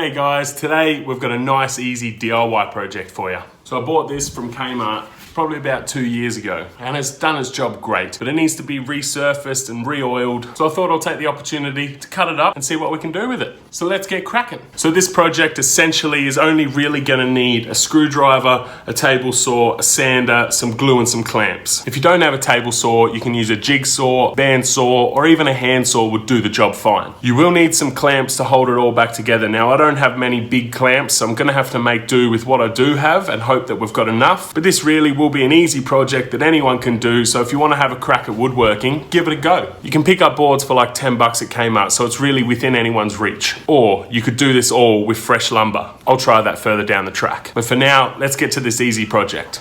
Hey guys, today we've got a nice easy DIY project for you. So I bought this from Kmart probably about 2 years ago and it's done its job great, but it needs to be resurfaced and re-oiled. So I thought I'll take the opportunity to cut it up and see what we can do with it. So let's get cracking. So this project essentially is only really gonna need a screwdriver, a table saw, a sander, some glue and some clamps. If you don't have a table saw, you can use a jigsaw, bandsaw, or even a handsaw would do the job fine. You will need some clamps to hold it all back together. Now I don't have many big clamps, so I'm gonna have to make do with what I do have and hope that we've got enough. But this really will be an easy project that anyone can do, so if you want to have a crack at woodworking, give it a go. You can pick up boards for like 10 bucks at Kmart, so it's really within anyone's reach. Or you could do this all with fresh lumber. I'll try that further down the track. But for now, let's get to this easy project.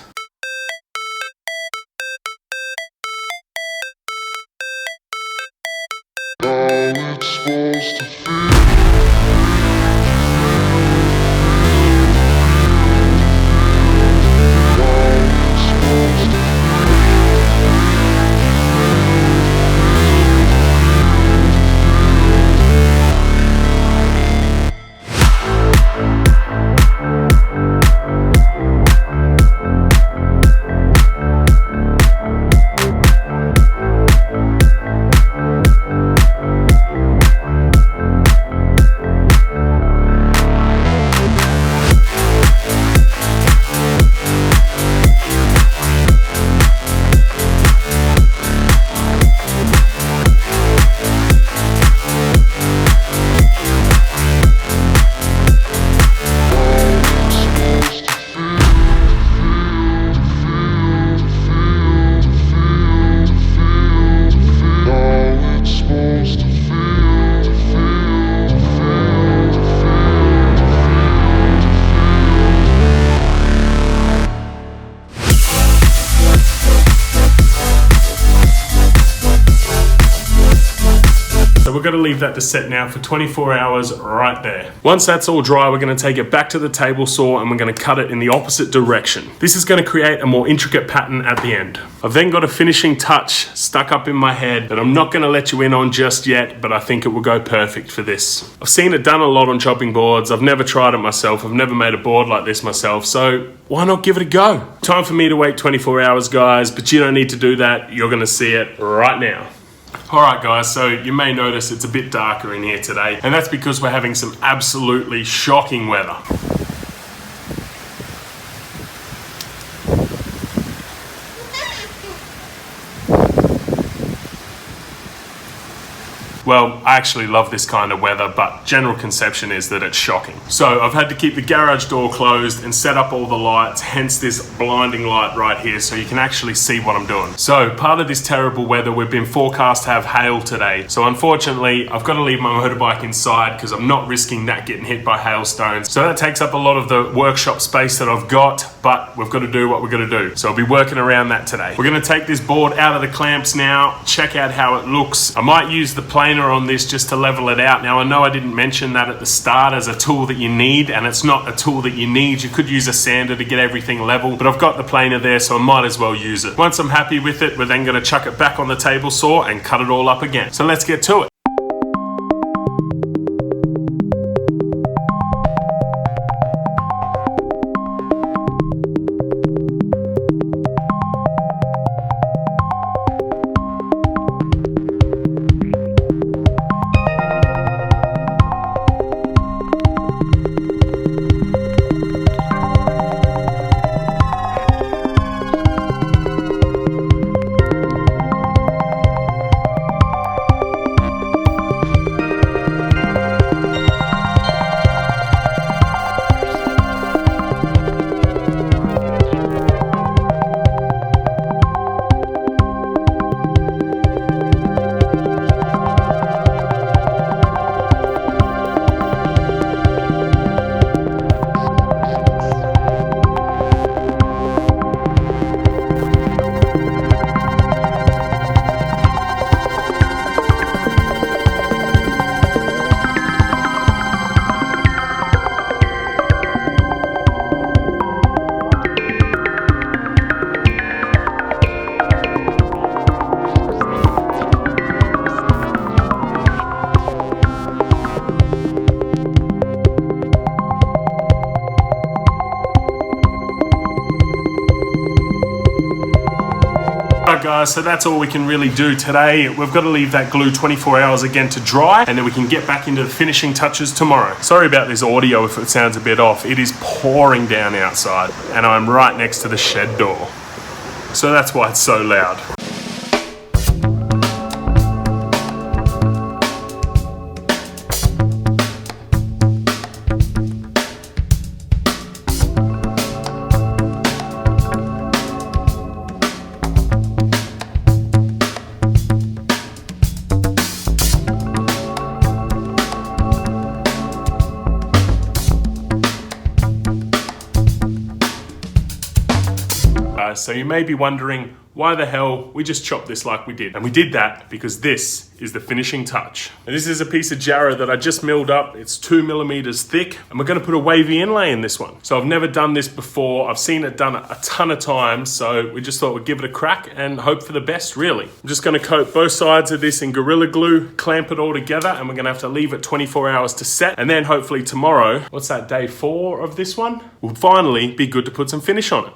So we're going to leave that to set now for 24 hours right there. Once that's all dry, we're going to take it back to the table saw and we're going to cut it in the opposite direction. This is going to create a more intricate pattern at the end. I've then got a finishing touch stuck up in my head that I'm not going to let you in on just yet, but I think it will go perfect for this. I've seen it done a lot on chopping boards. I've never tried it myself. I've never made a board like this myself, so why not give it a go? Time for me to wait 24 hours, guys, but you don't need to do that. You're going to see it right now. Alright guys, so you may notice it's a bit darker in here today, and that's because we're having some absolutely shocking weather. Well, I actually love this kind of weather, but general conception is that it's shocking. So I've had to keep the garage door closed and set up all the lights, hence this blinding light right here, so you can actually see what I'm doing. So part of this terrible weather, we've been forecast to have hail today. So unfortunately, I've got to leave my motorbike inside because I'm not risking that getting hit by hailstones. So that takes up a lot of the workshop space that I've got, but we've got to do what we're going to do. So I'll be working around that today. We're going to take this board out of the clamps now, check out how it looks. I might use the planer on this just to level it out. Now I know I didn't mention that at the start as a tool that you need, and it's not a tool that you need. You could use a sander to get everything level, but I've got the planer there, so I might as well use it. Once I'm happy with it, we're then going to chuck it back on the table saw and cut it all up again. So let's get to it. guys, so that's all we can really do today. We've got to leave that glue 24 hours again to dry, and then we can get back into the finishing touches tomorrow. Sorry about this audio if it sounds a bit off. It is pouring down outside, and I'm right next to the shed door. So that's why it's so loud. So you may be wondering why the hell we just chopped this like we did. And we did that because this is the finishing touch. And this is a piece of jarrah that I just milled up. It's 2 millimeters thick, and we're gonna put a wavy inlay in this one. So I've never done this before. I've seen it done a ton of times, so we just thought we'd give it a crack and hope for the best, really. I'm just gonna coat both sides of this in Gorilla Glue, clamp it all together, and we're gonna have to leave it 24 hours to set. And then hopefully tomorrow, what's that, day 4 of this one? Will finally be good to put some finish on it.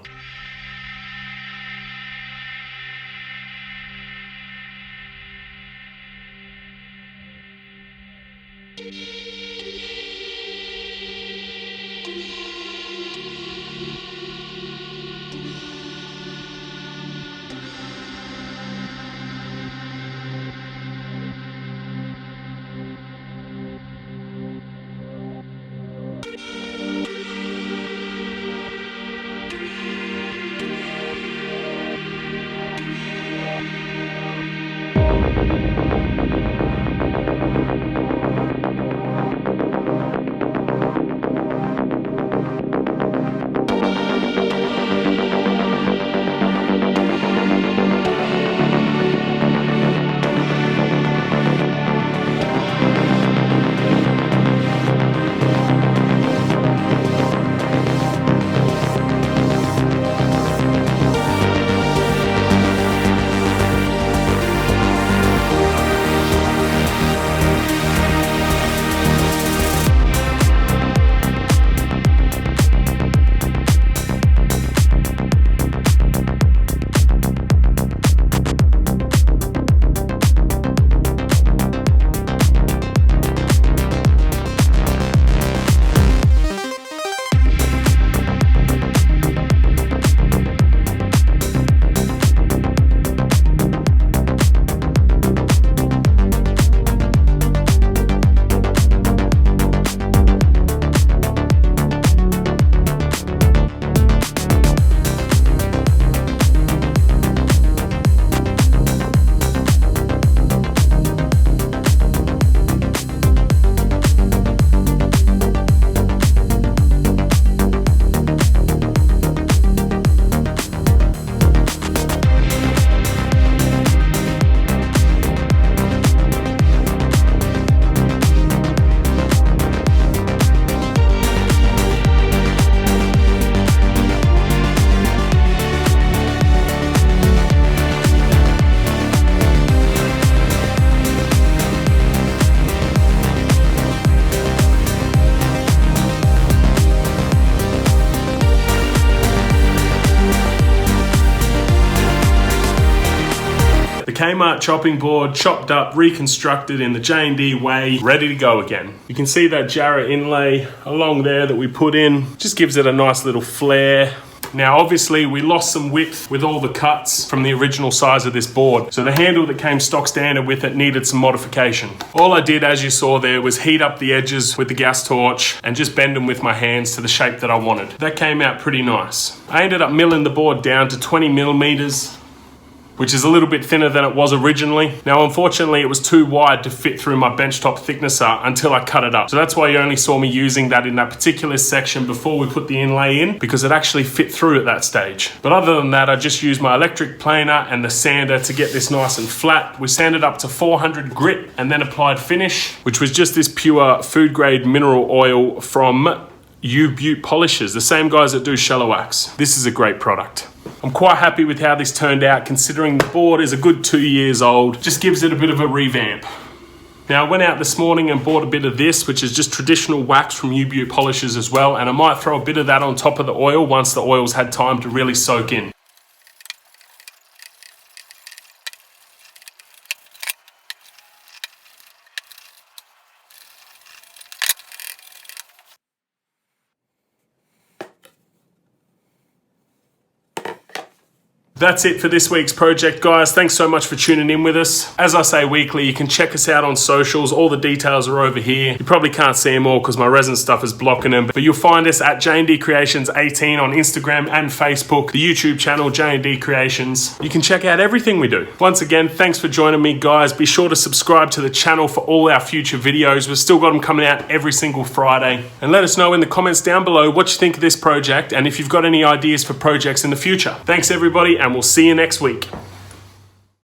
Kmart chopping board, chopped up, reconstructed in the J&D way, ready to go again. You can see that jarrah inlay along there that we put in, just gives it a nice little flare. Now obviously we lost some width with all the cuts from the original size of this board, so the handle that came stock standard with it needed some modification. All I did, as you saw there, was heat up the edges with the gas torch and just bend them with my hands to the shape that I wanted. That came out pretty nice. I ended up milling the board down to 20 millimeters, which is a little bit thinner than it was originally. Now, unfortunately, it was too wide to fit through my benchtop thicknesser until I cut it up. So that's why you only saw me using that in that particular section before we put the inlay in, because it actually fit through at that stage. But other than that, I just used my electric planer and the sander to get this nice and flat. We sanded up to 400 grit and then applied finish, which was just this pure food grade mineral oil from U-Butte Polishers, the same guys that do shallow wax. This is a great product. I'm quite happy with how this turned out, considering the board is a good 2 years old. Just gives it a bit of a revamp. Now, I went out this morning and bought a bit of this, which is just traditional wax from U-Butte Polishers as well, and I might throw a bit of that on top of the oil once the oil's had time to really soak in. That's it for this week's project, guys. Thanks so much for tuning in with us. As I say weekly, you can check us out on socials. All the details are over here. You probably can't see them all because my resin stuff is blocking them, but you'll find us at J&D Creations 18 on Instagram and Facebook, the YouTube channel J&D Creations. You can check out everything we do. Once again, thanks for joining me, guys. Be sure to subscribe to the channel for all our future videos. We've still got them coming out every single Friday. And let us know in the comments down below what you think of this project and if you've got any ideas for projects in the future. Thanks everybody, and we'll see you next week.